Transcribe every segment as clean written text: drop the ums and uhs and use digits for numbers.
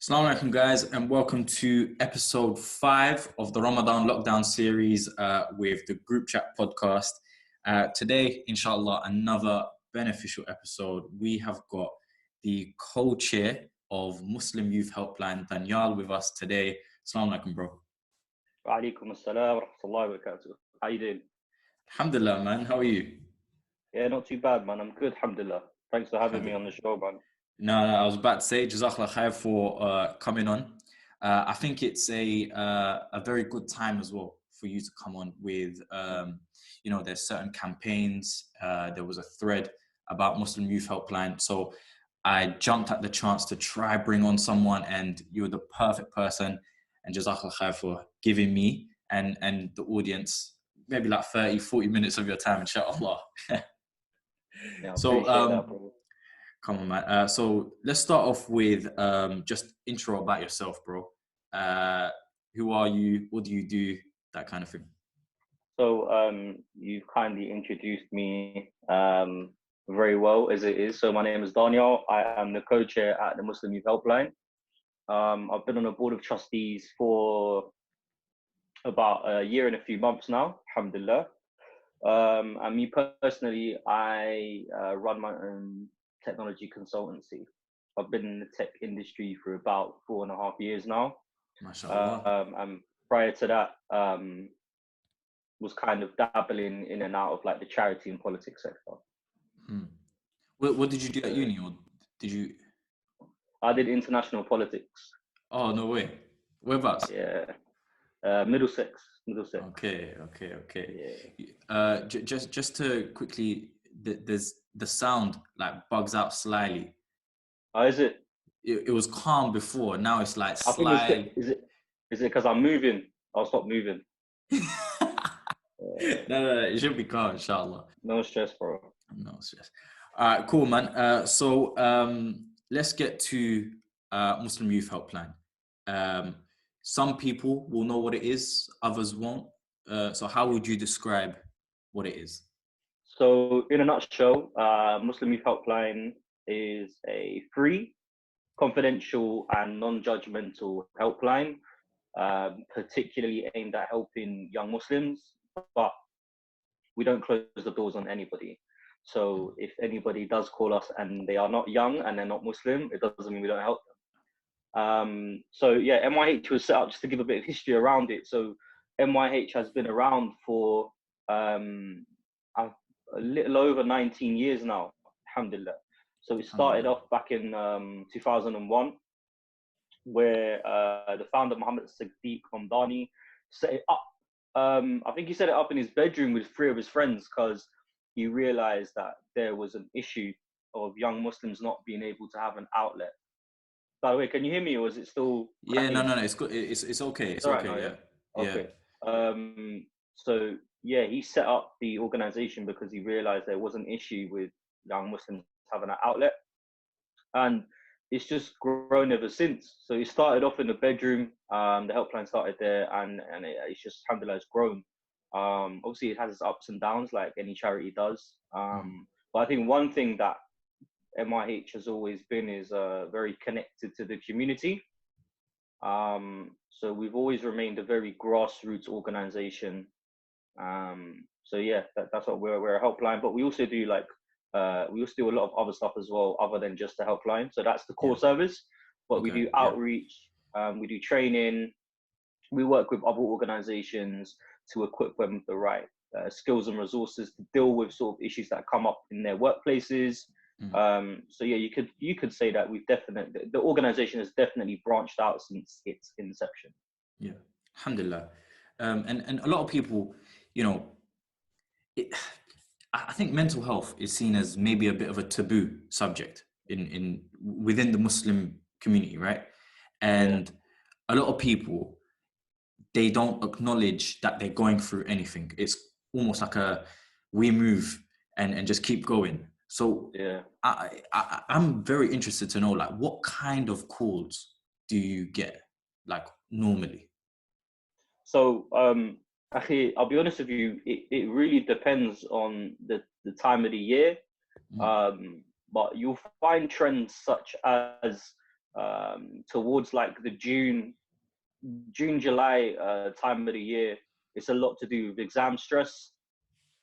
Assalamu alaikum guys, and welcome to episode 5 of the Ramadan Lockdown series with the Groupchat podcast. Today, inshallah, another beneficial episode. We have got the co-chair of Muslim Youth Helpline, Danyial, with us today. Assalamu alaikum, bro. Wa alaikum assalam wa rahmatullahi wa barakatuh. How you doing? Alhamdulillah, man. How are you? Yeah, not too bad, man. I'm good, alhamdulillah. Thanks for having me on the show, man. No, I was about to say, Jazakallah khair for coming on. I think it's a very good time as well for you to come on with, there's certain campaigns. There was a thread about Muslim Youth Helpline. So I jumped at the chance to try bring on someone, and you're the perfect person. And Jazakallah khair for giving me and the audience maybe like 30, 40 minutes of your time, inshallah. Yeah, So, that, bro. Come on, man. So let's start off with just intro about yourself, bro. Who are you? What do you do? That kind of thing. So you've kindly introduced me very well as it is. So my name is Danyial. I am the co-chair at the Muslim Youth Helpline. I've been on a board of trustees for about a year and a few months now, alhamdulillah. And me personally, I run my own technology consultancy. I've been in the tech industry for about 4.5 years now. MashaAllah. And prior to that, was kind of dabbling in and out of like the charity and politics sector. What did you do at uni, or did you? I did international politics. Oh, no way. Whereabouts? Yeah, Middlesex. Okay. Yeah. Just to quickly, there's the sound like bugs out slightly. Oh, is it? It was calm before. Now it's like I think slightly. is it because I'm moving? I'll stop moving. No, it should be calm, inshallah. No stress, bro. No stress. All right, cool, man. So let's get to Muslim Youth Helpline. Some people will know what it is, others won't. So how would you describe what it is? So in a nutshell, Muslim Youth Helpline is a free, confidential and non-judgmental helpline, particularly aimed at helping young Muslims, but we don't close the doors on anybody. So if anybody does call us and they are not young and they're not Muslim, it doesn't mean we don't help them. So yeah, MYH was set up just to give a bit of history around it. So MYH has been around for a little over 19 years now, alhamdulillah. So it started off back in 2001, where the founder, Muhammad Siddiq Hamdani, set it up. I think he set it up in his bedroom with 3 of his friends because he realized that there was an issue of young Muslims not being able to have an outlet. By the way, can you hear me, or is it still? Yeah, no, it's good. It's okay. It's okay. Right, yeah. Okay. Yeah. So yeah, he set up the organization because he realized there was an issue with young Muslims having an outlet, and it's just grown ever since. So it started off in the bedroom. The helpline started there, and it's just, alhamdulillah, it's grown. Obviously, it has its ups and downs, like any charity does. But I think one thing that MYH has always been is very connected to the community. So we've always remained a very grassroots organization. So yeah, that's what we're a helpline. But we also do we also do a lot of other stuff as well, other than just the helpline. So that's the core service. But we do outreach, we do training. We work with other organizations to equip them with the right skills and resources to deal with sort of issues that come up in their workplaces. So yeah, you could say that the organization has definitely branched out since its inception. Yeah, alhamdulillah. And a lot of people, I think mental health is seen as maybe a bit of a taboo subject within the Muslim community, right? And a lot of people, they don't acknowledge that they're going through anything. It's almost like we move and just keep going. So yeah, I'm very interested to know, like, what kind of calls do you get, like, normally? So, I'll be honest with you, it really depends on the time of the year. But you'll find trends such as towards like the July time of the year, it's a lot to do with exam stress.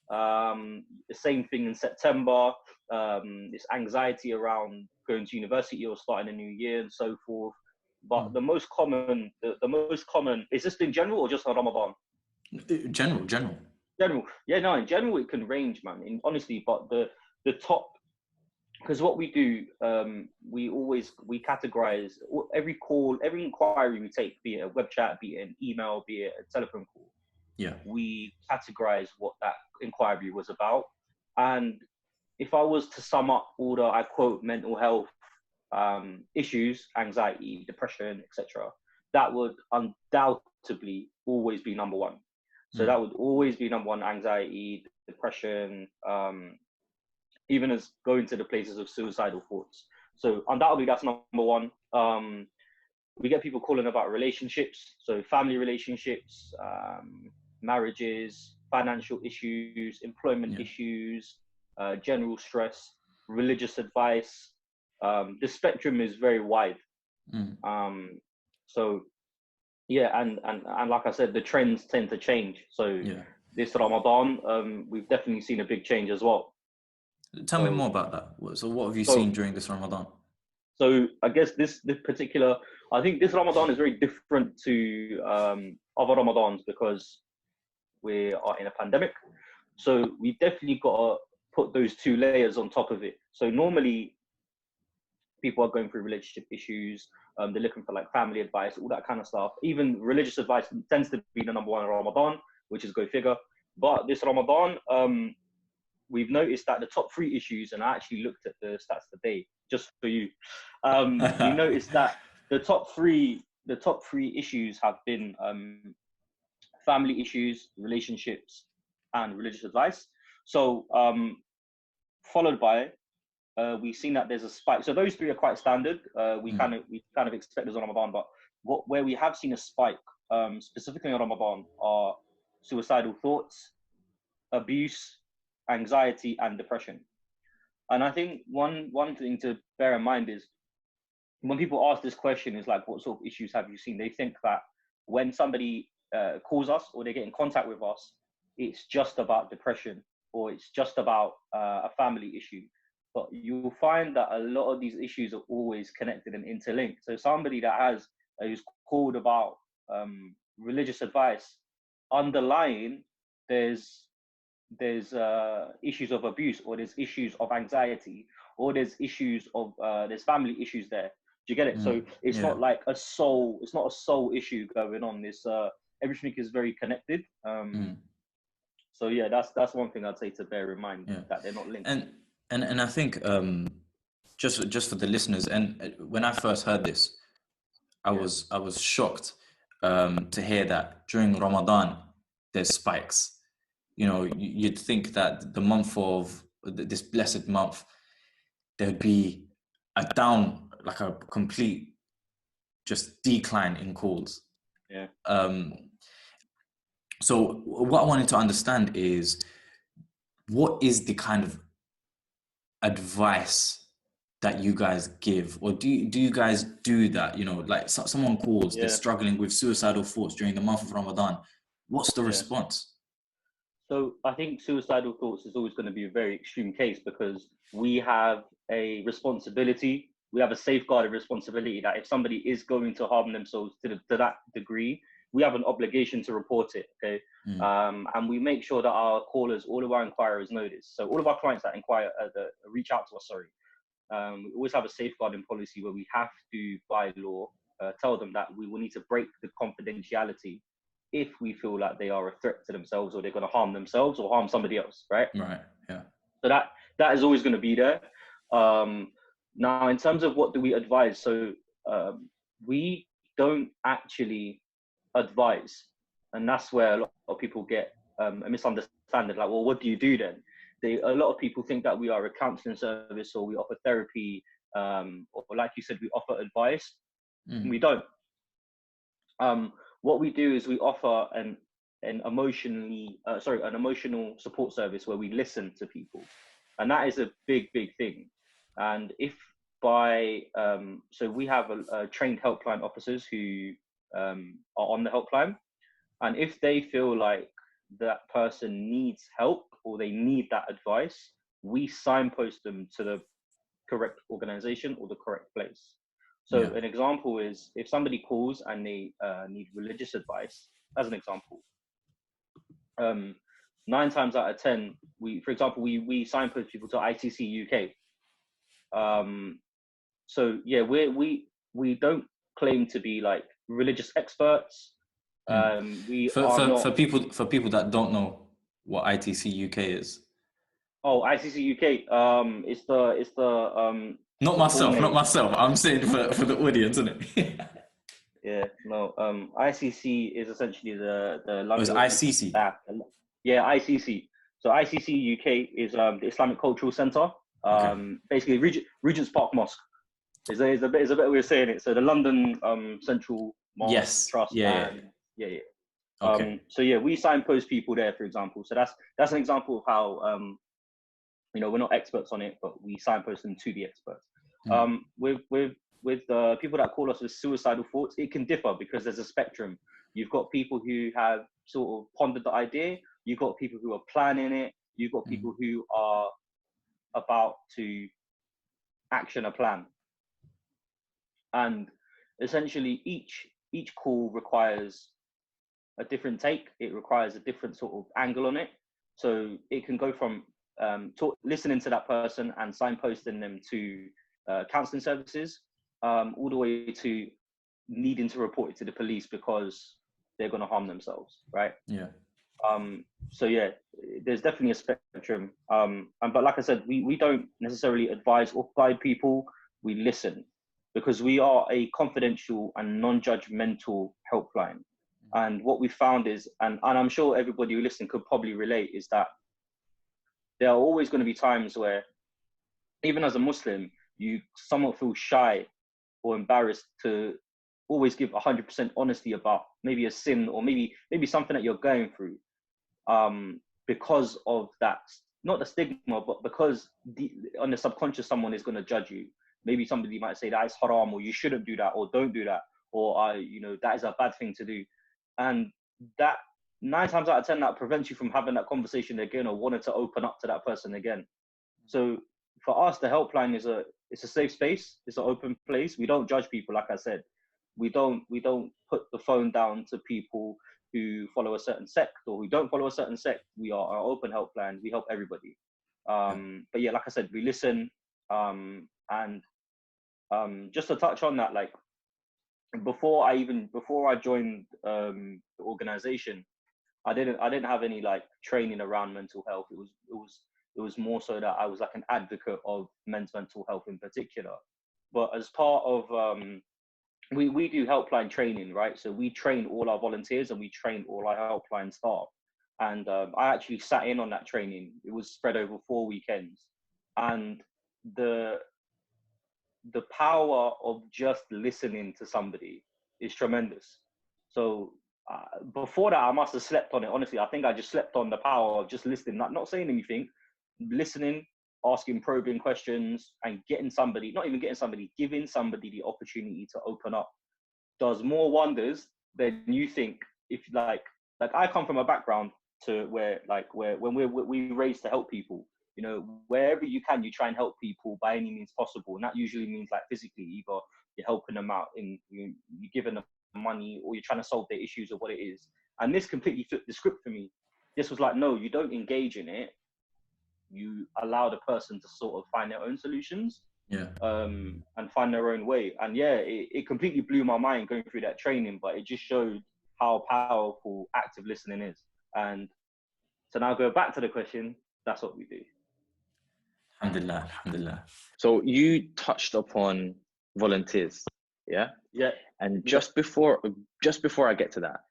The same thing in September. It's anxiety around going to university or starting a new year and so forth. But the most common, is this in general or just on Ramadan? General. Yeah, no, in general it can range, man. Honestly, but the top, because what we do, we categorize every call, every inquiry we take, be it a web chat, be it an email, be it a telephone call. Yeah. We categorize what that inquiry was about. And if I was to sum up all the, I quote, mental health issues, anxiety, depression, etc., that would undoubtedly always be number one. So that would always be number one: anxiety, depression, even as going to the places of suicidal thoughts. So undoubtedly that's number one. We get people calling about relationships, so family relationships, marriages, financial issues, employment issues, general stress, religious advice. The spectrum is very wide. So yeah, and like I said, the trends tend to change. So this Ramadan, we've definitely seen a big change as well. Tell me more about that. So what have you seen during this Ramadan? So I guess this particular, I think this Ramadan is very different to other Ramadans because we are in a pandemic. So we definitely got to put those two layers on top of it. So normally people are going through relationship issues, they're looking for like family advice, all that kind of stuff. Even religious advice tends to be the number one in Ramadan, which is go figure. But this Ramadan, we've noticed that the top three issues, and I actually looked at the stats today just for you. We noticed that the top three issues have been family issues, relationships, and religious advice. So followed by, we've seen that there's a spike. So those three are quite standard. We kind of expect this on Ramadan, but where we have seen a spike, specifically on Ramadan, are suicidal thoughts, abuse, anxiety, and depression. And I think one thing to bear in mind is when people ask this question is like, what sort of issues have you seen? They think that when somebody calls us or they get in contact with us, it's just about depression or it's just about a family issue. But you'll find that a lot of these issues are always connected and interlinked. So somebody that who's called about religious advice, underlying there's issues of abuse, or there's issues of anxiety, or there's issues of there's family issues there. Do you get it? So it's not like it's not a sole issue going on. This everything is very connected. So yeah, that's one thing I'd say to bear in mind, that they're not linked. And I think just for the listeners, and when I first heard this, I was shocked to hear that during Ramadan there's spikes. You know, you'd think that the month of this blessed month, there'd be a down, like a complete just decline in calls. Yeah. So what I wanted to understand is, what is the kind of advice that you guys give, or do you guys do that? You know, like someone calls, they're struggling with suicidal thoughts during the month of Ramadan. What's the response? So I think suicidal thoughts is always going to be a very extreme case, because we have a responsibility. We have a safeguarded responsibility that if somebody is going to harm themselves to that degree, we have an obligation to report it. Okay. And we make sure that our callers, all of our inquirers know this. So all of our clients that reach out to us, we always have a safeguarding policy where we have to, by law, tell them that we will need to break the confidentiality if we feel like they are a threat to themselves, or they're going to harm themselves or harm somebody else, right? Right, yeah. So that is always going to be there. Now, in terms of what do we advise? So we don't actually advise. And that's where a lot of people get a misunderstanding. Like, well, what do you do then? A lot of people think that we are a counseling service, or we offer therapy, or like you said, we offer advice. We don't. What we do is we offer an emotional support service where we listen to people, and that is a big thing. And if by so we have a trained helpline officers who are on the helpline, and if they feel like that person needs help or they need that advice, we signpost them to the correct organization or the correct place. So an example is if somebody calls and they need religious advice, as an example, 9 times out of 10, for example, we signpost people to ITC UK. So yeah, we don't claim to be like religious experts. We are not. For people that don't know what ITC UK is. Oh, ICC UK. It's the Not myself. I'm saying for the audience, isn't it? Yeah, no. ICC is essentially the London. Oh, it's ICC. Yeah, ICC. So ICC UK is the Islamic Cultural Centre. Basically Regent's Park Mosque. Is a better way of saying it. So the London Central Mosque Trust. Yeah. Okay. So yeah, we signpost people there, for example. So that's an example of how we're not experts on it, but we signpost them to the experts. With people that call us with suicidal thoughts, it can differ because there's a spectrum. You've got people who have sort of pondered the idea. You've got people who are planning it. You've got people who are about to action a plan. And essentially each call requires a different take. It requires a different sort of angle on it. So it can go from listening to that person and signposting them to counselling services, all the way to needing to report it to the police because they're going to harm themselves, right? Yeah. So yeah, there's definitely a spectrum. But like I said, we don't necessarily advise or guide people. We listen because we are a confidential and non-judgmental helpline. And what we found is, and I'm sure everybody who listens could probably relate, is that there are always going to be times where, even as a Muslim, you somewhat feel shy or embarrassed to always give 100% honesty about maybe a sin or maybe something that you're going through, because of that, not the stigma, but because on the subconscious, someone is going to judge you. Maybe somebody might say that is haram, or you shouldn't do that, or don't do that, or that is a bad thing to do. And that 9 times out of 10, that prevents you from having that conversation again or wanting to open up to that person again. So for us, the helpline it's a safe space. It's an open place. We don't judge people. Like I said, we don't put the phone down to people who follow a certain sect or who don't follow a certain sect. We are an open helpline. We help everybody. But yeah, like I said, we listen. And just to touch on that, like before I joined the organization, I didn't have any like training around mental health. It was more so that I was like an advocate of men's mental health in particular. But as part of we do helpline training, right? So we train all our volunteers and we train all our helpline staff. And I actually sat in on that training. It was spread over 4 weekends, and the power of just listening to somebody is tremendous. So before that, I must have slept on it. Honestly, I think I just slept on the power of just listening, not saying anything, listening, asking probing questions, and giving somebody the opportunity to open up does more wonders than you think. If like I come from a background to where when we raised to help people, wherever you can, you try and help people by any means possible. And that usually means like physically, either you're helping them out you're giving them money, or you're trying to solve their issues or what it is. And this completely flipped the script for me. This was like, no, you don't engage in it. You allow the person to sort of find their own solutions, and find their own way. And yeah, it completely blew my mind going through that training, but it just showed how powerful active listening is. And to now go back to the question, that's what we do. Alhamdulillah. So you touched upon volunteers, yeah? Yeah. And just before I get to that,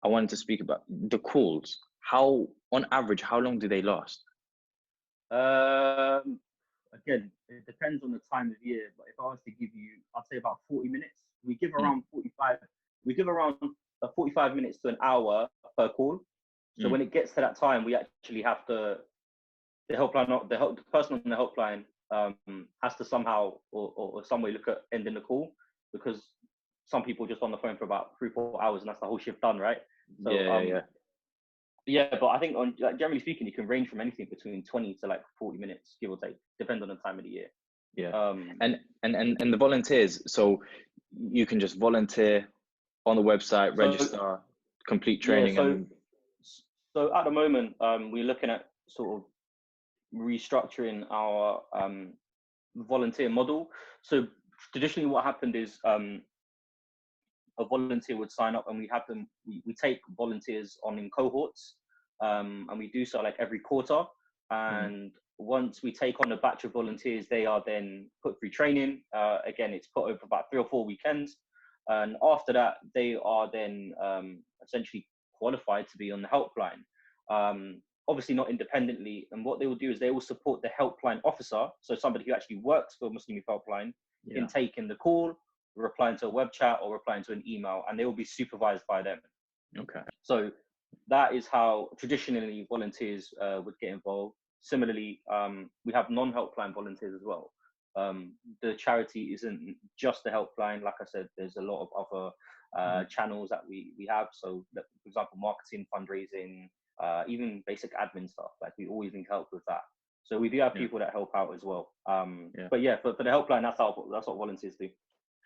I wanted to speak about the calls. On average, how long do they last? Again, it depends on the time of year, but if I was to give you, I'd say about 40 minutes. We give around 45. We give around 45 minutes to an hour per call. So when it gets to that time, we actually have to, the person on the helpline has to somehow or some way look at ending the call, because some people just on the phone for about 3-4 hours and that's the whole shift done, right? So yeah, but I think on like, generally speaking, it can range from anything between 20 to like 40 minutes, give or take, depending on the time of the year. Yeah. And the volunteers, so you can just volunteer on the website, register, complete training. Yeah, so at the moment, we're looking at sort of restructuring our volunteer model. So traditionally what happened is a volunteer would sign up and we have them, we take volunteers on in cohorts, and we do so like every quarter. And once we take on a batch of volunteers, they are then put through training. Again, it's put over about 3 or 4 weekends. And after that, they are then essentially qualified to be on the helpline. Obviously not independently. And what they will do is they will support the helpline officer, so somebody who actually works for Muslim Youth Helpline, in taking the call, replying to a web chat or replying to an email, and they will be supervised by them. Okay. So that is how traditionally volunteers would get involved. Similarly, we have non-helpline volunteers as well. The charity isn't just the helpline. Like I said, there's a lot of other channels that we have. So, for example, marketing, fundraising, even basic admin stuff. Like we always need help with that. So we do have people that help out as well. But yeah, for the helpline, that's what volunteers do.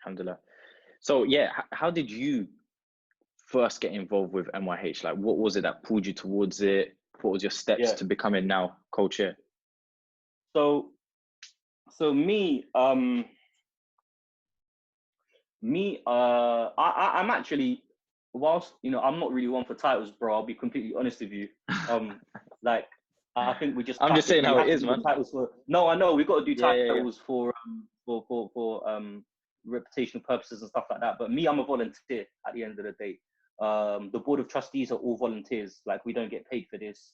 Alhamdulillah. So yeah, how did you first get involved with MYH? Like, what was it that pulled you towards it? What was your steps to becoming now co-chair? So me, I'm actually, whilst I'm not really one for titles, bro. I'll be completely honest with you. Like I think we just. I'm just saying how it is, man. No, I know we got to do titles for reputational purposes and stuff like that. But me, I'm a volunteer at the end of the day. The board of trustees are all volunteers. Like we don't get paid for this.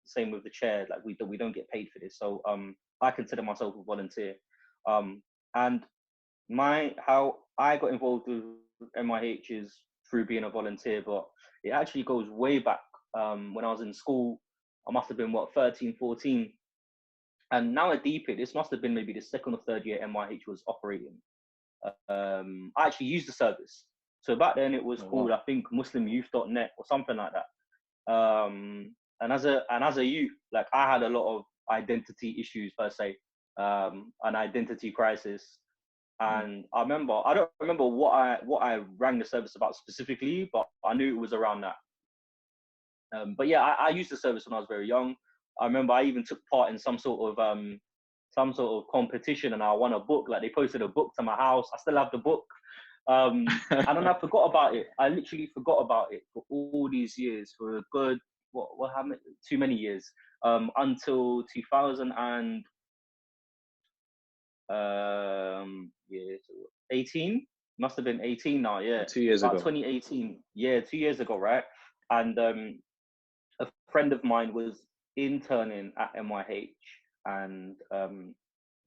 Same with the chair. Like we don't get paid for this. So I consider myself a volunteer. And how I got involved with MYH is through being a volunteer, but it actually goes way back. When I was in school, I must have been 13, 14. And now I deep it, this must have been maybe the 2nd or 3rd year MYH was operating. I actually used the service. So back then it was called, I think, muslimyouth.net or something like that. And as a youth, like I had a lot of identity issues per se, an identity crisis. And I don't remember what I rang the service about specifically, but I knew it was around that. But yeah, I used the service when I was very young. I remember I even took part in some sort of competition, and I won a book. Like they posted a book to my house. I still have the book. And then I forgot about it. I literally forgot about it for all these years, for a good how many? Too many years. Until 2000 and 18. Must have been 18 now. Yeah, 2 years ago. 2018. Yeah, 2 years ago, right? And a friend of mine was interning at MYH, and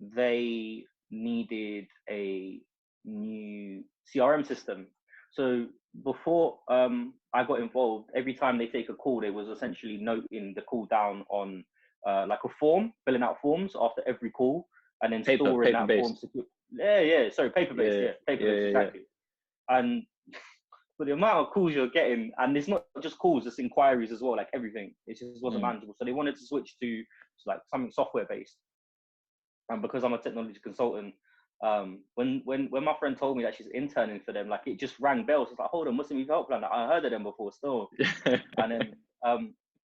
they needed a new CRM system. So before I got involved, every time they take a call, they was essentially noting the call down on like a form, filling out forms after every call, and then storing that form. Sorry, paper-based. Paper-based, exactly. And for the amount of calls you're getting, and it's not just calls, it's inquiries as well, like everything. It just wasn't manageable. So they wanted to switch to like something software-based. And because I'm a technology consultant, when my friend told me that she's interning for them, like it just rang bells. It's like, hold on, Muslim Youth Helpline. I heard of them before still. And then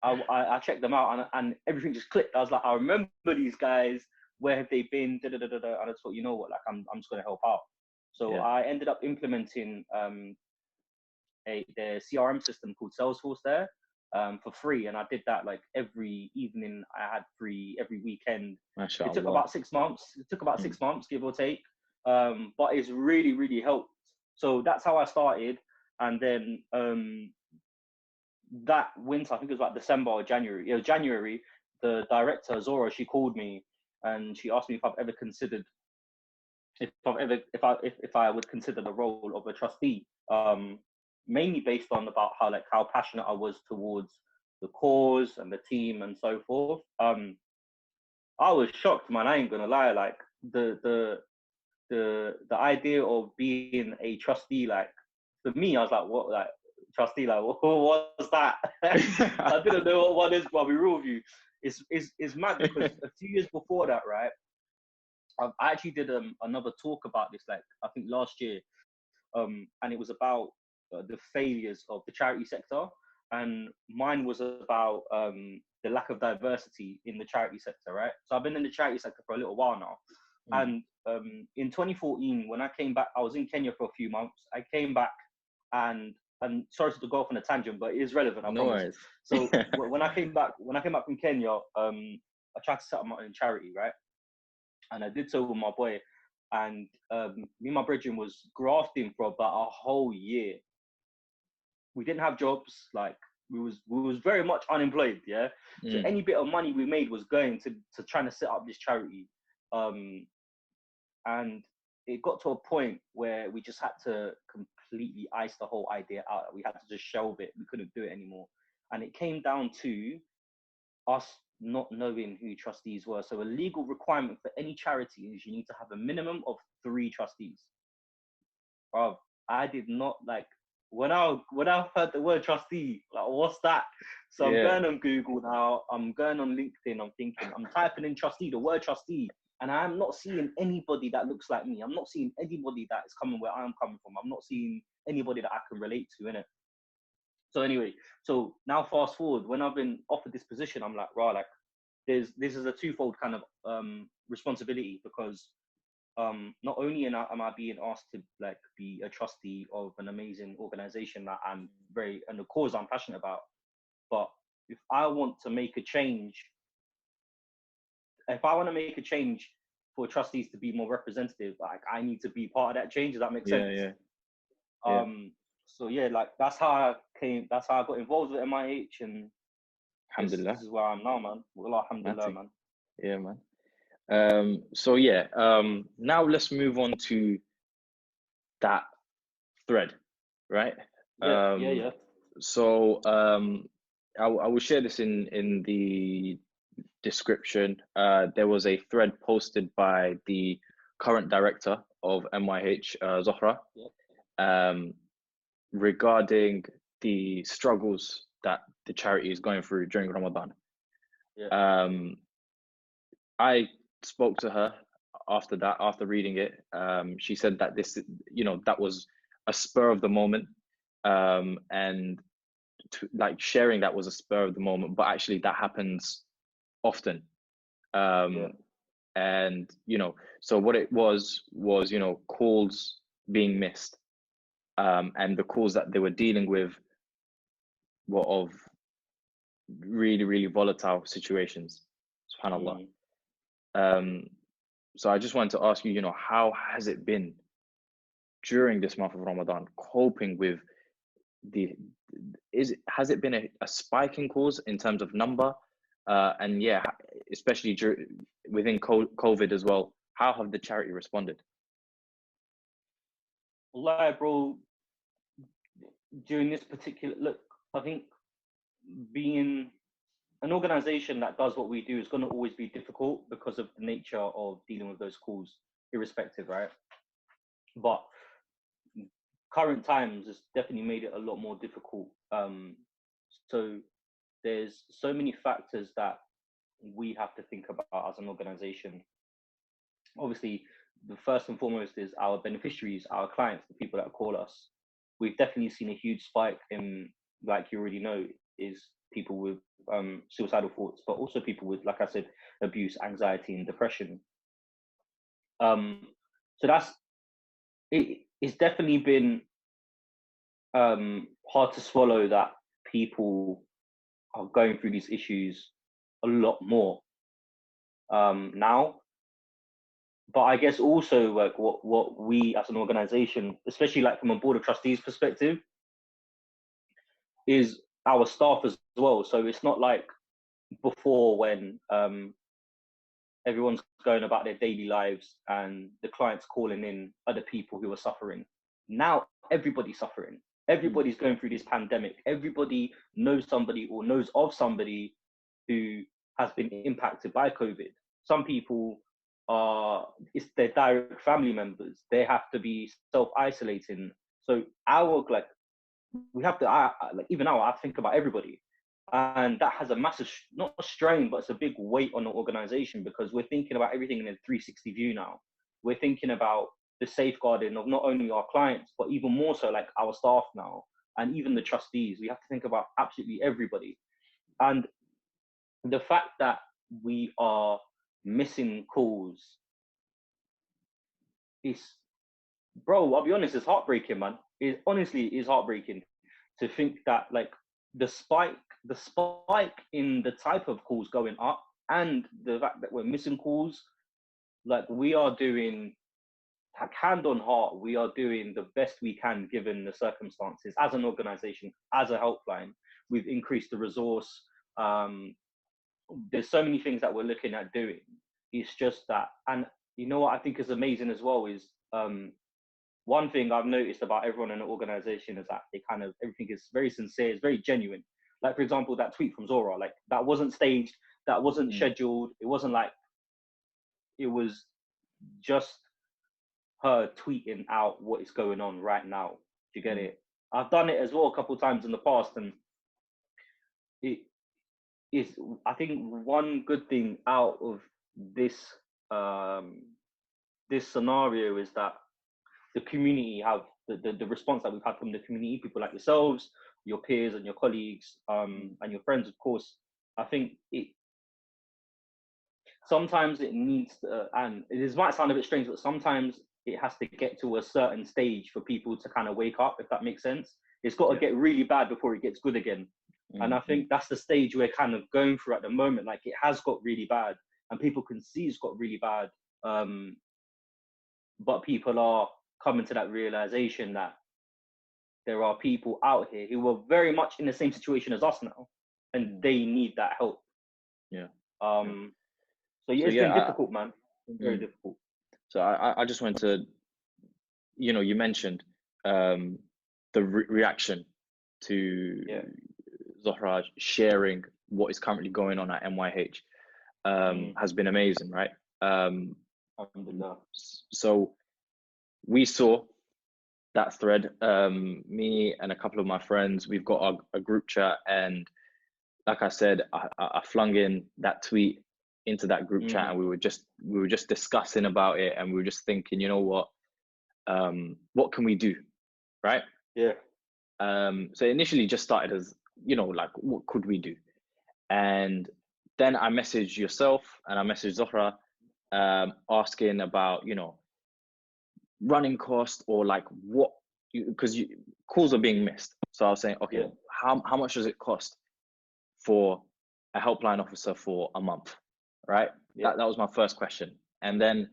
I checked them out, and everything just clicked. I was like, I remember these guys. Where have they been? And I just thought, you know what, like I'm just going to help out. So I ended up implementing the CRM system called Salesforce there for free, and I did that like every evening. I had free every weekend. Mashallah. It took about 6 months. It took about 6 months, give or take, but it's really helped. So that's how I started, and then that winter, I think it was like December or January. It was January. The director Zora, she called me and she asked me if I've ever considered if I would consider the role of a trustee. Mainly based on about how passionate I was towards the cause and the team and so forth. I was shocked, man. I ain't gonna lie. Like the idea of being a trustee, like for me, I was like, what, like trustee, like what was that? I didn't know what one is, but I'll be real with you. It's mad because a few years before that, right? I actually did another talk about this, like I think last year, and it was about the failures of the charity sector, and mine was about the lack of diversity in the charity sector, right? So I've been in the charity sector for a little while now, and in 2014, when I came back, I was in Kenya for a few months. I came back, and sorry to go off on a tangent, but it is relevant. I promise. So when I came back from Kenya, I tried to set up my own charity, right? And I did so with my boy, and me and my brethren was grafting for about a whole year. We didn't have jobs, like we was very much unemployed, yeah. So any bit of money we made was going to trying to set up this charity, and it got to a point where we just had to completely ice the whole idea out. We had to just shelve it. We couldn't do it anymore, and it came down to us not knowing who trustees were. So a legal requirement for any charity is you need to have a minimum of 3 trustees. I did not, like, when I heard the word trustee, like, what's that? So I'm going on Google now, I'm going on LinkedIn, I'm typing in trustee, the word trustee, and I'm not seeing anybody that looks like me. I'm not seeing anybody that is coming where I'm coming from. I'm not seeing anybody that I can relate to, innit? So anyway, so now fast forward, when I've been offered this position, I'm like, right, like this is a twofold kind of responsibility, because not only am I being asked to like be a trustee of an amazing organization that I'm and the cause I'm passionate about, but if I want to make a change for trustees to be more representative, like I need to be part of that change. Does that make sense? So yeah, like that's how I got involved with MYH, and Alhamdulillah. This is where I'm now, man. Well, alhamdulillah, man. Yeah, man. So yeah, now let's move on to that thread, right? Yeah. So I will share this in the description. There was a thread posted by the current director of MYH, Zohra, regarding the struggles that the charity is going through during Ramadan. I spoke to her after reading it. She said that this, that was a spur of the moment, and like sharing that was a spur of the moment, but actually that happens often. And so what it was calls being missed, and the calls that they were dealing with were of really, really volatile situations. SubhanAllah. So I just wanted to ask you, how has it been during this month of Ramadan, coping with has it been a spike in calls in terms of number? And yeah, especially within COVID as well, how have the charity responded? Wallahi, bro, during this particular, look, I think being an organization that does what we do is going to always be difficult because of the nature of dealing with those calls, irrespective, right? But current times has definitely made it a lot more difficult. So there's so many factors that we have to think about as an organization. Obviously, the first and foremost is our beneficiaries, our clients, the people that call us. We've definitely seen a huge spike in, like you already know, is people with suicidal thoughts, but also people with, like I said, abuse, anxiety, and depression. So it's definitely been hard to swallow that people are going through these issues a lot more now. But I guess also like what we as an organization, especially like from a board of trustees perspective, is our staff as well. So it's not like before when everyone's going about their daily lives and the clients calling in other people who are suffering. Now everybody's suffering. Everybody's going through this pandemic. Everybody knows somebody or knows of somebody who has been impacted by COVID. some people it's their direct family members. They have to be self-isolating. So we have to, like even now, I think about everybody. And that has a massive, not a strain, but it's a big weight on the organization, because we're thinking about everything in a 360 view now. We're thinking about the safeguarding of not only our clients, but even more so like our staff now, and even the trustees. We have to think about absolutely everybody. And the fact that we are missing calls is, bro, I'll be honest, it's heartbreaking, man. It honestly is heartbreaking to think that like the spike in the type of calls going up, and the fact that we're missing calls, like we are doing, like hand on heart, we are doing the best we can given the circumstances as an organization, as a helpline. We've increased the resource. There's so many things that we're looking at doing. It's just that, and you know what I think is amazing as well is one thing I've noticed about everyone in the organization is that they kind of, everything is very sincere, it's very genuine. Like, for example, that tweet from Zora, like that wasn't staged, that wasn't scheduled. It wasn't like, it was just her tweeting out what is going on right now. Do you get it? I've done it as well a couple of times in the past, and it is, I think one good thing out of this this scenario is that the community have the response that we've had from the community, people like yourselves, your peers and your colleagues, and your friends, of course. I think it sometimes it needs to, and it might sound a bit strange, but sometimes it has to get to a certain stage for people to kind of wake up, if that makes sense. It's got to get really bad before it gets good again. And I think that's the stage we're kind of going through at the moment. Like, it has got really bad, and people can see it's got really bad. But people are coming to that realization that there are people out here who are very much in the same situation as us now, and they need that help. Yeah. So yeah, it's been difficult, man. It's been very difficult. So I just wanted to, you mentioned the reaction to Zohra sharing what is currently going on at MYH has been amazing, right? So we saw that thread, me and a couple of my friends, we've got a group chat, and like I said, I flung in that tweet into that group chat, and we were just discussing about it, and we were just thinking, you know what can we do, right? Yeah. So it initially just started as, like, what could we do? And then I messaged yourself and I messaged Zohra, asking about, running cost, or like what, because calls are being missed. So I was saying, okay, how much does it cost for a helpline officer for a month, right? That was my first question. And then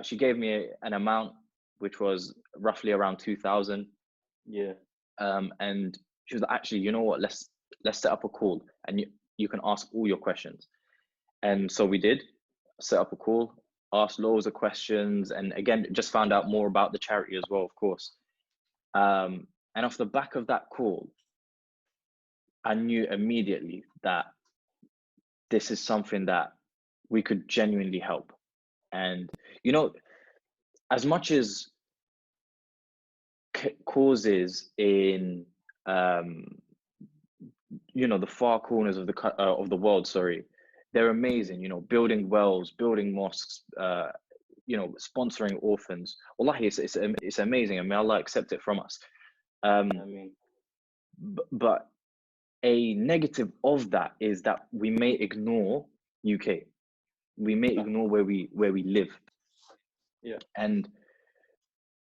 she gave me an amount which was roughly around 2,000. Yeah. And she was like, actually, you know what, let's set up a call, and you can ask all your questions. And so we did set up a call, asked loads of questions, and again, just found out more about the charity as well, of course. And off the back of that call, I knew immediately that this is something that we could genuinely help. And, as much as causes in, the far corners of the world, they're amazing, building wells, building mosques, sponsoring orphans. Wallahi, it's amazing, and may Allah accept it from us. But a negative of that is that we may ignore UK. We may ignore where we live. Yeah. And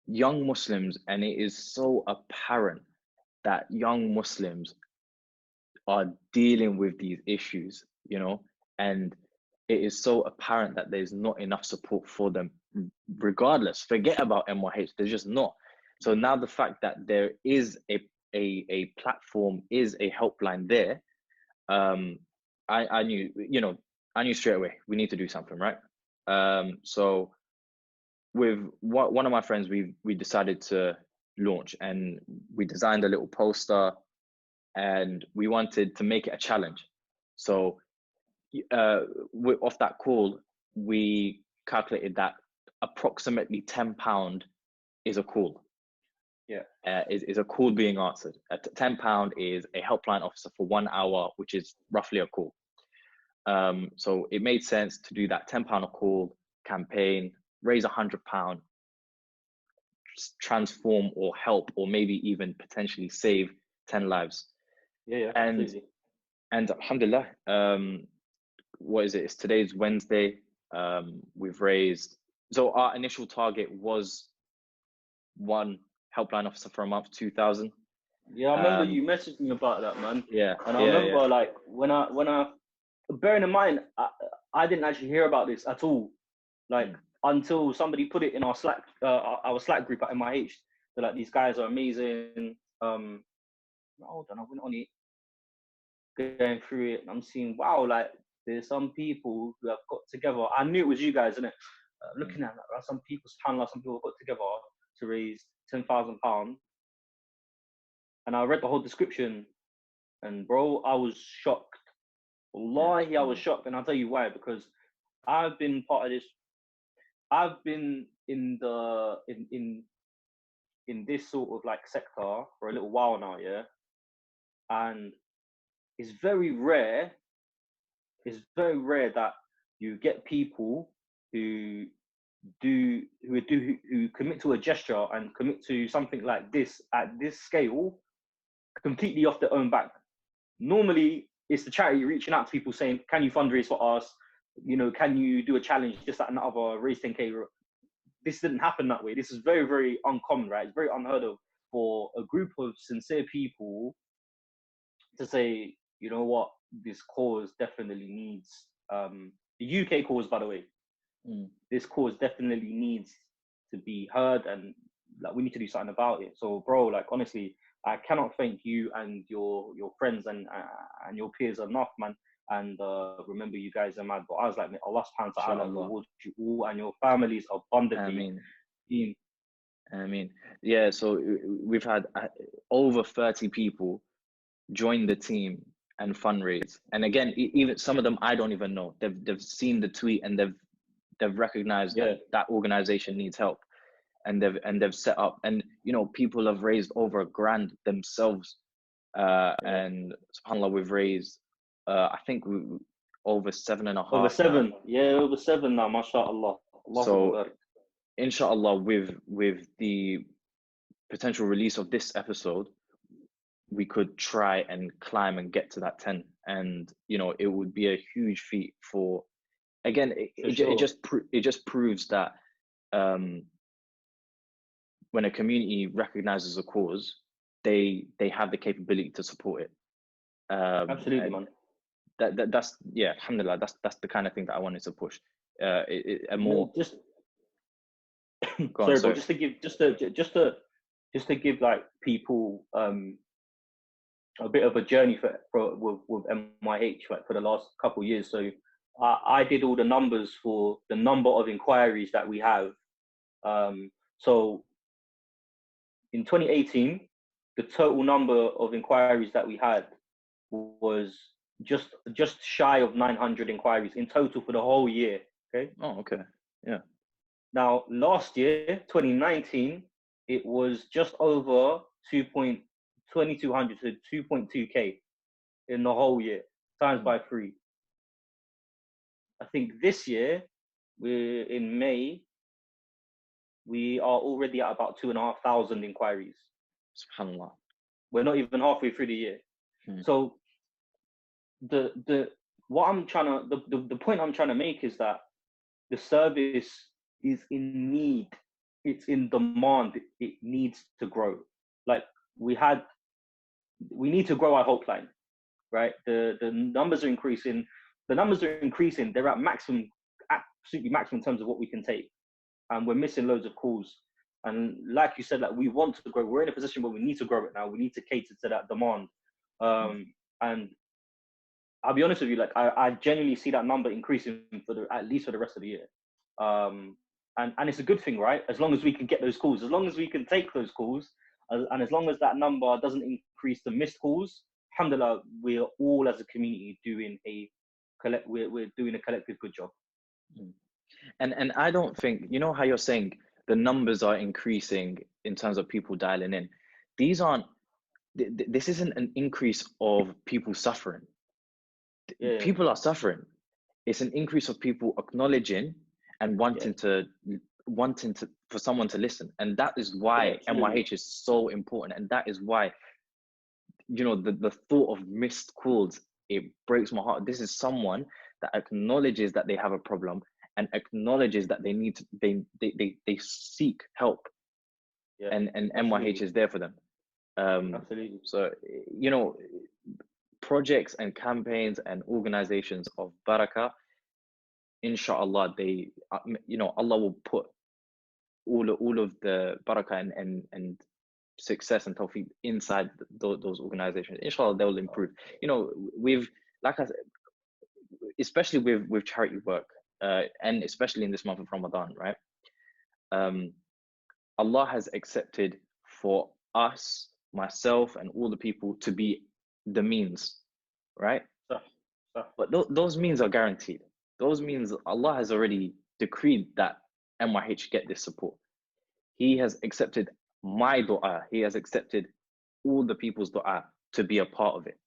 young Muslims, and it is so apparent that young Muslims are dealing with these issues, and it is so apparent that there's not enough support for them, regardless. Forget about MYH, there's just not. So now the fact that there is a platform, is a helpline there, I knew straight away we need to do something, right? So with one of my friends, we decided to launch, and we designed a little poster, and we wanted to make it a challenge. So off that call, we calculated that approximately £10 is a call. Yeah. Is a call being answered. £10 is a helpline officer for 1 hour, which is roughly a call. So it made sense to do that £10 a call campaign, raise £100, transform or help, or maybe even potentially save 10 lives. Yeah, and absolutely. and alhamdulillah, what is it? It's today's Wednesday. We've raised, so our initial target was one helpline officer for a month, 2,000. Yeah, I remember you messaged me about that, man. Yeah, And I remember like when I bearing in mind, I didn't actually hear about this at all, like until somebody put it in our Slack group at MYH. They're like, these guys are amazing. Hold on, I went on it, going through it, and I'm seeing, wow, like there's some people who have got together. I knew it was you guys, innit? Looking at that, some people, subhanAllah, some people got together to raise £10,000. And I read the whole description, and bro, I was shocked. Wallahi, I was shocked, and I'll tell you why. Because I've been part of this. I've been in this sort of like sector for a little while now, yeah. And it's very rare. It's very rare that you get people who commit to a gesture and commit to something like this at this scale completely off their own back. Normally, it's the charity reaching out to people saying, "Can you fundraise for us? You know, can you do a challenge, this, that, and the other, raise 10K?" This didn't happen that way. This is very, very uncommon, right? It's very unheard of for a group of sincere people to say, you know what, this cause definitely needs, the UK cause, by the way, this cause definitely needs to be heard, and like we need to do something about it. So, bro, like honestly, I cannot thank you and your friends and your peers enough, man. And remember, you guys are mad. But I was like, Allah subhanahu wa ta'ala reward you all and your families abundantly. I mean, yeah. So we've had over 30 people join the team and fundraise. And again, even some of them I don't even know. They've seen the tweet and they've recognized that organization needs help. And they've set up, and you know, people have raised over £1,000 themselves, and subhanAllah, we've raised I think over 7.5. Over 7 now. Over 7 now, mashallah. So inshallah, with the potential release of this episode, we could try and climb and get to that 10, and you know, it would be a huge feat. For again, it just proves that when a community recognizes a cause, they have the capability to support it. Absolutely, man. That's alhamdulillah, that's the kind of thing that I wanted to push. A more just sorry, but just to give like people a bit of a journey with MYH, like for the last couple of years. So I did all the numbers for the number of inquiries that we have. So in 2018, the total number of inquiries that we had was just shy of 900 inquiries in total for the whole year. Okay. Oh, okay. Yeah. Now, last year, 2019, it was just over 2,200 to 2.2K in the whole year, times by 3. I think this year, we're in May, we are already at about 2,500 inquiries. SubhanAllah. We're not even halfway through the year. So the point I'm trying to make is that the service is in need. It's in demand. It needs to grow. Like we need to grow our helpline, right? The numbers are increasing. They're at maximum, absolutely maximum in terms of what we can take. And we're missing loads of calls. And like you said, like we want to grow. We're in a position where we need to grow it now. We need to cater to that demand. And I'll be honest with you, like I genuinely see that number increasing at least for the rest of the year. And it's a good thing, right? As long as we can get those calls, as long as we can take those calls, and as long as that number doesn't increase the missed calls, alhamdulillah, we're all as a community doing a we're doing a collective good job. And I don't think, you know how you're saying the numbers are increasing in terms of people dialing in. These aren't, this isn't an increase of people suffering. Yeah. People are suffering. It's an increase of people acknowledging and wanting to for someone to listen. And that is why MYH is so important. And that is why, you know, the thought of missed calls, it breaks my heart. This is someone that acknowledges that they have a problem and acknowledges that they need to, they seek help. And MYH is there for them. Absolutely. So, you know, projects and campaigns and organizations of barakah, inshallah, they, you know, Allah will put all of the barakah and success and tawfiq inside those organizations. Inshallah, they will improve. You know, we've, like I said, especially with charity work, and especially in this month of Ramadan, right? Allah has accepted for us, myself, and all the people to be the means, right? But those means are guaranteed. Those means Allah has already decreed that MYH get this support. He has accepted my dua. He has accepted all the people's dua to be a part of it.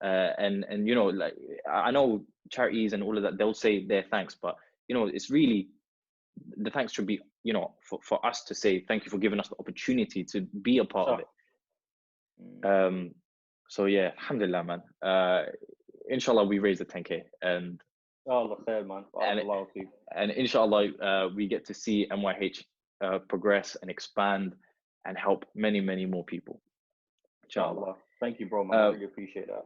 And you know, like, I know charities and all of that, they'll say their thanks, but you know, it's really, the thanks should be, you know, for us to say thank you for giving us the opportunity to be a part of it. So yeah, alhamdulillah, man. Inshallah, we raise the 10K, and Allah khair, man. And inshallah, we get to see MYH progress and expand and help many more people. Inshallah. Thank you, bro, man. I really appreciate that.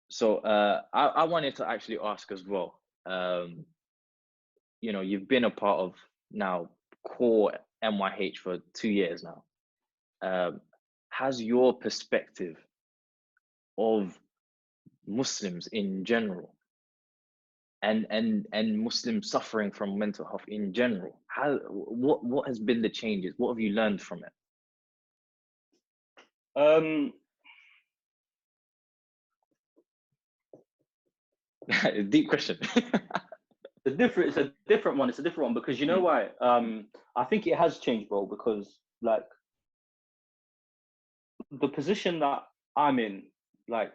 So I wanted to actually ask as well, you know, you've been a part of now core MYH for 2 years now. Has your perspective of Muslims in general and Muslims suffering from mental health in general, what has been the changes? What have you learned from it? Deep question. It's a different one. It's a different one because you know why? I think it has changed, bro, because like the position that I'm in, like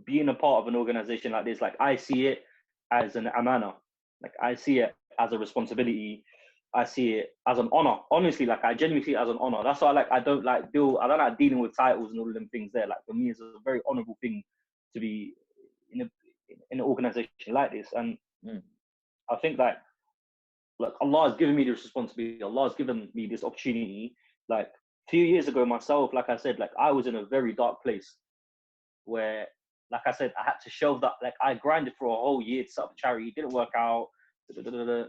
being a part of an organization like this, like I see it as an amana. Like I see it as a responsibility. I see it as an honor. Honestly, like I genuinely see it as an honor. That's why I don't like dealing with titles and all of them things there. Like for me, it's a very honorable thing to be in an organization like this. And I think that like Allah has given me this responsibility. Allah has given me this opportunity. Like a few years ago myself, like I said, like I was in a very dark place where, like I said, I had to shelve that. Like I grinded for a whole year to set up a charity. It didn't work out.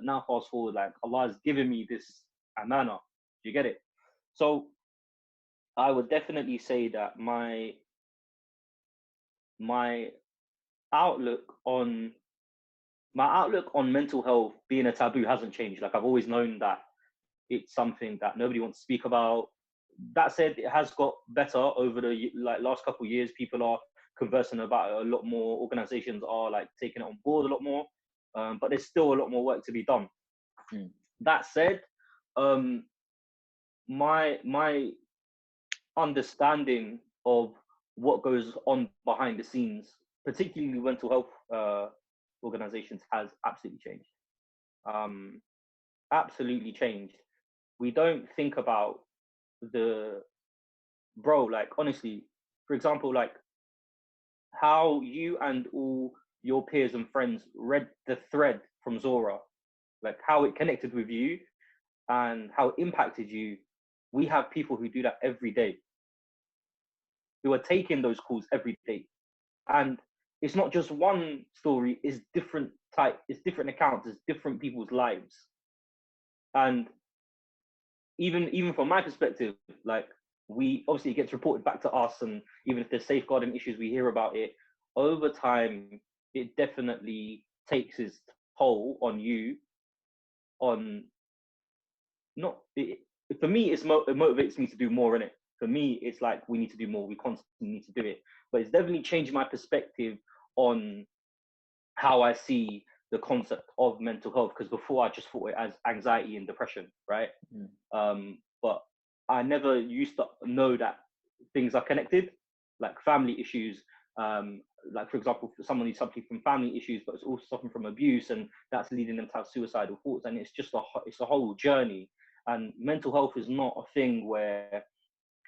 Now fast forward, like Allah has given me this amana. Do you get it? So I would definitely say that my outlook on mental health being a taboo hasn't changed. Like I've always known that it's something that nobody wants to speak about. That said, it has got better over the last couple of years. People are conversing about it a lot more. Organizations are like taking it on board a lot more, but there's still a lot more work to be done. That said, my understanding of what goes on behind the scenes, particularly mental health organizations, has absolutely changed. Absolutely changed. We don't think about like honestly, for example, like how you and all your peers and friends read the thread from Zora, like how it connected with you and how it impacted you. We have people who do that every day, who are taking those calls every day. And it's not just one story, it's different accounts, it's different people's lives. And even from my perspective, like we obviously it gets reported back to us, and even if there's safeguarding issues, we hear about it. Over time, it definitely takes its toll on you. For me, it motivates me to do more in it. For me, it's like we need to do more. We constantly need to do it. But it's definitely changed my perspective on how I see the concept of mental health, because before I just thought it as anxiety and depression, right? But I never used to know that things are connected, like family issues. Like, for example, someone who's suffering from family issues, but it's also suffering from abuse, and that's leading them to have suicidal thoughts. And it's just it's a whole journey. And mental health is not a thing where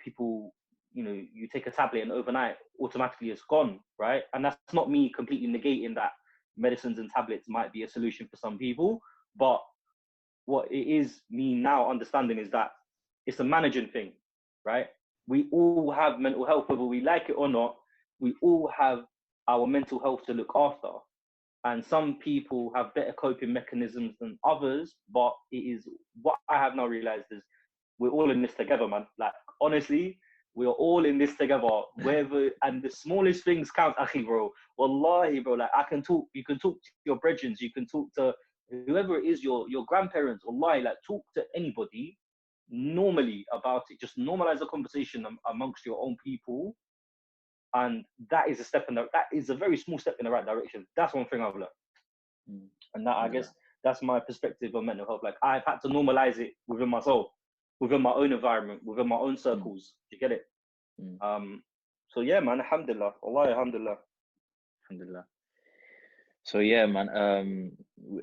people, you take a tablet and overnight automatically it's gone, right? And that's not me completely negating that medicines and tablets might be a solution for some people, but what it is me now understanding is that it's a managing thing, right? We all have mental health, whether we like it or not. We all have our mental health to look after, and some people have better coping mechanisms than others. But it is what I have now realized is we're all in this together, man. Like, honestly, we are all in this together. Wherever, and the smallest things count, akhi, bro. Wallahi, bro. Like, you can talk to your brethren, you can talk to whoever it is, your grandparents. Wallahi, like, talk to anybody normally about it. Just normalize the conversation amongst your own people, and that is a very small step in the right direction. That's one thing I've learned, and that, I guess, that's my perspective on mental health. Like, I've had to normalize it within myself, within my own environment, within my own circles. You get it? So yeah, man, alhamdulillah. Wallahi, alhamdulillah. Alhamdulillah. So yeah, man,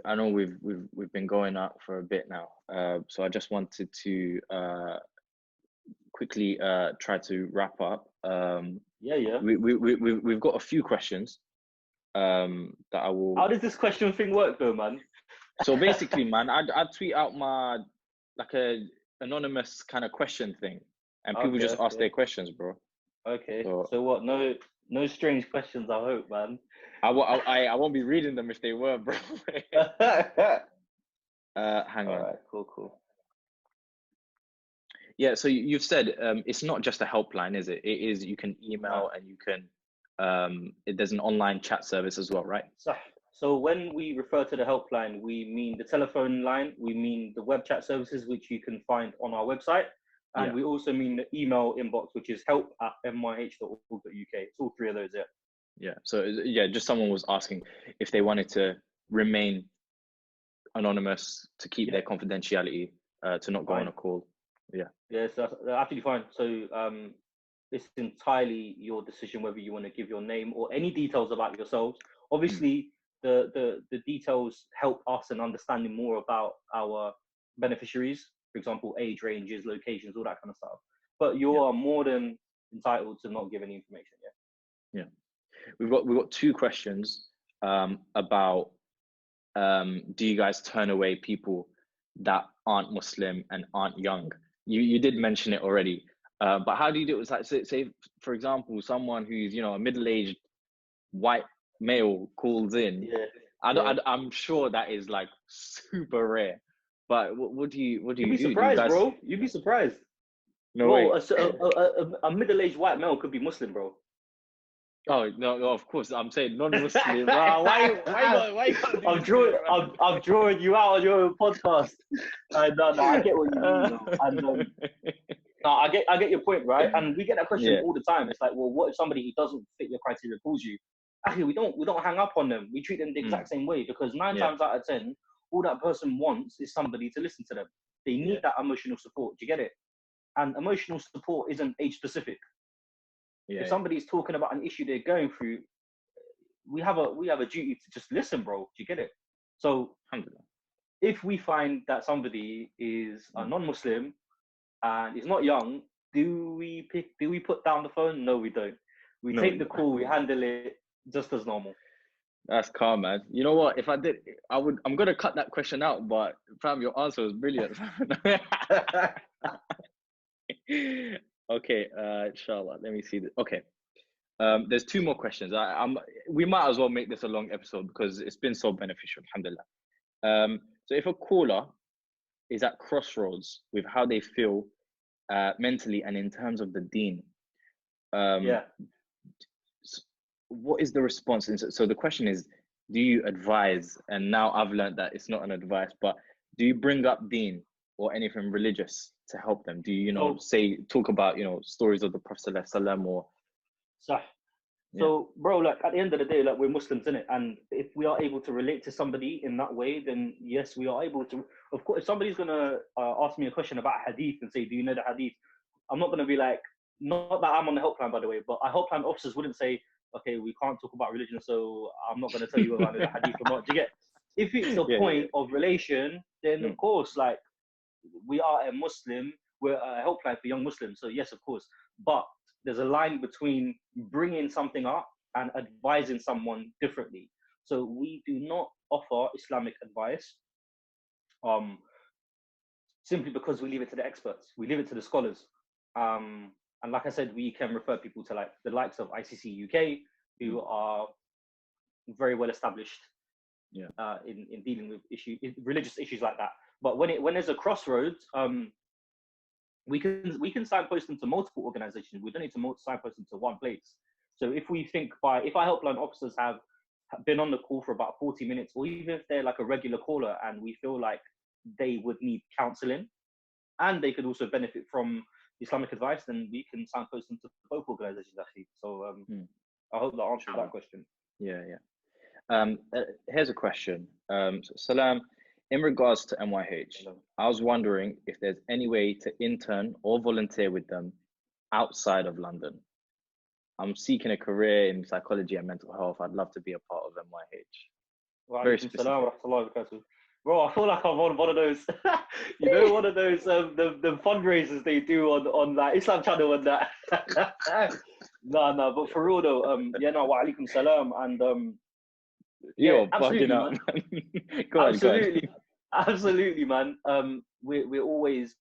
I know we've been going out for a bit now. So I just wanted to quickly try to wrap up. Yeah. We've got a few questions that I will. How does this question thing work, though, man? So basically, man, I'd tweet out my, like, a anonymous kind of question thing, and people just ask their questions, bro. Okay. So what? No strange questions, I hope, man. I won't be reading them if they were, bro. Hang on. All right. Cool. Yeah. So you've said it's not just a helpline, is it? It is. You can email and you can. There's an online chat service as well, right? So when we refer to the helpline, we mean the telephone line, we mean the web chat services, which you can find on our website, and we also mean the email inbox, which is help@myh.org.uk. It's all three of those, Yeah. So yeah, just someone was asking if they wanted to remain anonymous to keep their confidentiality, to not go on a call. Yeah, so that's absolutely fine. So it's entirely your decision whether you want to give your name or any details about yourselves. Obviously, the details help us in understanding more about our beneficiaries, for example, age ranges, locations, all that kind of stuff. But you are more than entitled to not give any information. Yeah. We've got two questions about do you guys turn away people that aren't Muslim and aren't young? You did mention it already, but how do you do it? It's like, say for example, someone who's, a middle-aged white male calls in. I'm sure that is like super rare. But what do you do? You'd be surprised, bro. You'd be surprised. No way. A middle-aged white male could be Muslim, bro. Oh no! Of course, I'm saying non-Muslim. Why? I'm drawing you out on your own podcast. No, I get what you mean. And no, I get your point, right? And we get that question all the time. It's like, well, what if somebody who doesn't fit your criteria calls you? Actually, we don't hang up on them. We treat them the exact same way, because 9 times out of 10, all that person wants is somebody to listen to them. They need that emotional support. Do you get it? And emotional support isn't age specific. If somebody's talking about an issue they're going through, we have a duty to just listen, bro. Do you get it? So if we find that somebody is a non-Muslim and is not young, do we put down the phone? No, we don't. We take the call, we handle it just as normal. That's calm, man. You know what? If I did, I'm gonna cut that question out, but fam, your answer was brilliant. Okay, inshallah. Let me see this. Okay, there's 2 more questions. We might as well make this a long episode because it's been so beneficial, alhamdulillah. So if a caller is at crossroads with how they feel mentally and in terms of the deen, what is the response? And so the question is, do you advise? And now I've learned that it's not an advice, but do you bring up deen or anything religious to help them? Do you, talk about, stories of the Prophet ﷺ or? So, bro, like at the end of the day, like we're Muslims, innit? And if we are able to relate to somebody in that way, then yes, we are able to. Of course, if somebody's gonna ask me a question about hadith and say, "Do you know the hadith?" I'm not gonna be like, not that I'm on the helpline, by the way, but our helpline officers wouldn't say, "Okay, we can't talk about religion, so I'm not gonna tell you whether I know the hadith or not." Do you get? If it's a point of relation, then of course, like we are a Muslim, we're a helpline for young Muslims. So yes, of course, but there's a line between bringing something up and advising someone differently. So we do not offer Islamic advice simply because we leave it to the experts. We leave it to the scholars. And like I said, we can refer people to like the likes of ICC UK, who are very well established in dealing with religious issues like that. But when there's a crossroads, we can signpost them to multiple organizations. We don't need to signpost them to one place. So if we think if our helpline officers have been on the call for about 40 minutes, or even if they're like a regular caller and we feel like they would need counseling and they could also benefit from Islamic advice, then we can signpost them to both organizations actually. So I hope that answers that question. Here's a question. Salam, in regards to MYH, I was wondering if there's any way to intern or volunteer with them outside of London. I'm seeking a career in psychology and mental health. I'd love to be a part of MYH. Very specific. Bro, I feel like I'm on one of those, one of those the fundraisers they do on like Islam channel and that. No, but for real though, wa alaikum salam, and you're bugging out, man. Go on. Absolutely, man. We always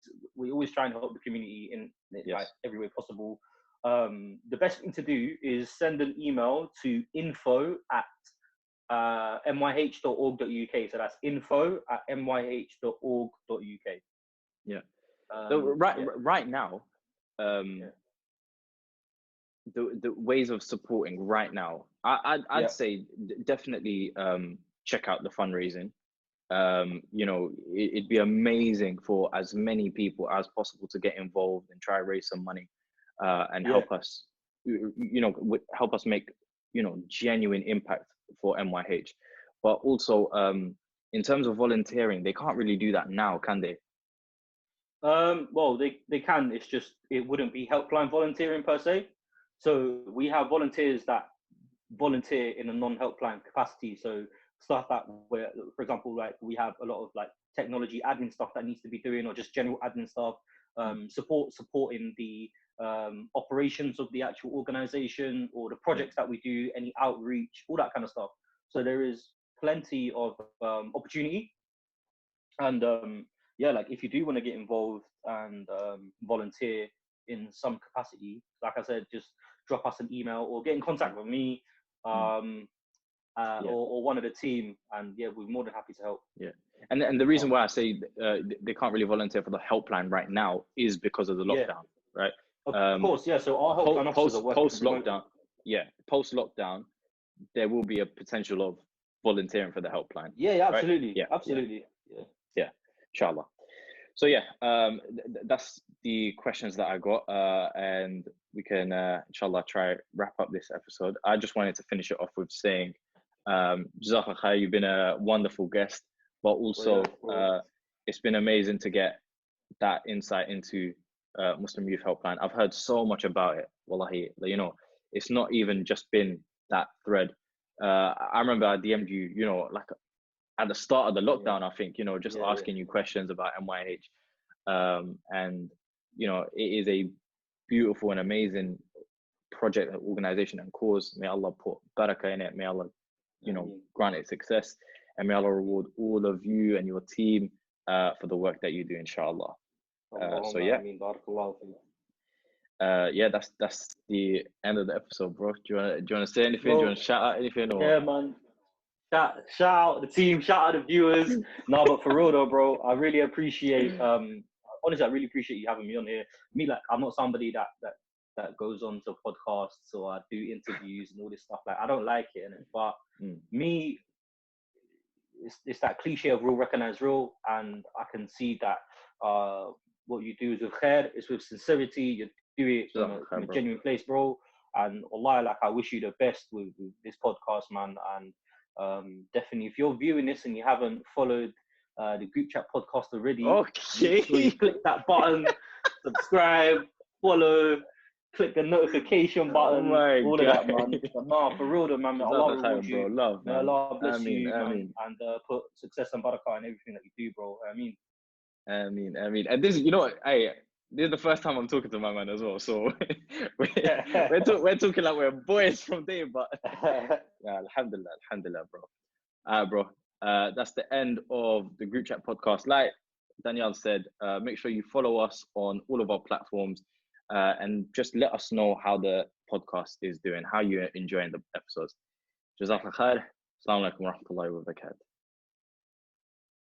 try and help the community in like every way possible. The best thing to do is send an email to info@myh.org.uk. So that's info@myh.org.uk. So right now, the ways of supporting right now, I'd say definitely check out the fundraising. It'd be amazing for as many people as possible to get involved and try to raise some money and help us, help us make, genuine impact for MYH. But also, in terms of volunteering, they can't really do that now, can they? Well, they can. It's just it wouldn't be helpline volunteering per se. So we have volunteers that volunteer in a non-helpline capacity. So stuff that where, for example, like we have a lot of like technology admin stuff that needs to be doing, or just general admin stuff, supporting the operations of the actual organization or the projects that we do, any outreach, all that kind of stuff. So there is plenty of opportunity. And like if you do want to get involved and volunteer in some capacity, like I said, just drop us an email or get in contact with me or one of the team, and we're more than happy to help. And the reason why I say they can't really volunteer for the helpline right now is because of the lockdown, right? Of course, so our helpline officers are working post lockdown, there will be a potential of volunteering for the helpline. Absolutely. Right? Absolutely. Inshallah. So that's the questions that I got, and we can inshallah try wrap up this episode. I just wanted to finish it off with saying Jazakallah khair, you've been a wonderful guest, but also it's been amazing to get that insight into Muslim Youth Helpline. I've heard so much about it, wallahi. It's not even just been that thread. I remember I DM'd you, like at the start of the lockdown, I think, just asking you questions about MYH. And, it is a beautiful and amazing project, organization and cause. May Allah put barakah in it. May Allah, grant it success. And may Allah reward all of you and your team for the work that you do, inshallah. That's the end of the episode, bro. Do you want to say anything? Do you want to shout out anything? Or? Man. Shout out the team, shout out the viewers. No, but for real though, bro, I really appreciate honestly, I really appreciate you having me on here. Me, like, I'm not somebody that goes on to podcasts or I do interviews and all this stuff. Like, I don't like it, innit? But me, it's that cliche of real recognize real, and I can see that what you do is with khair, it's with sincerity, you do it from a genuine place, bro. And Allah, like, I wish you the best with this podcast, man. And definitely, if you're viewing this and you haven't followed the Group Chat podcast already, make sure you click that button, subscribe, follow, click the notification button, all of that, man. But nah, for real, though, man. May Allah reward you. Love, may man. Allah bless you, I man, mean. and put success and barakah in everything that you do, bro. I mean. And this, you know, this is the first time I'm talking to my man as well. So we're talking like we're boys from day, but yeah, alhamdulillah, bro. That's the end of the Group Chat podcast. Like Danyial said, make sure you follow us on all of our platforms, and just let us know how the podcast is doing, how you're enjoying the episodes. Jazakallah khair. Assalamu alaikum wa rahmatullahi wa barakatuh.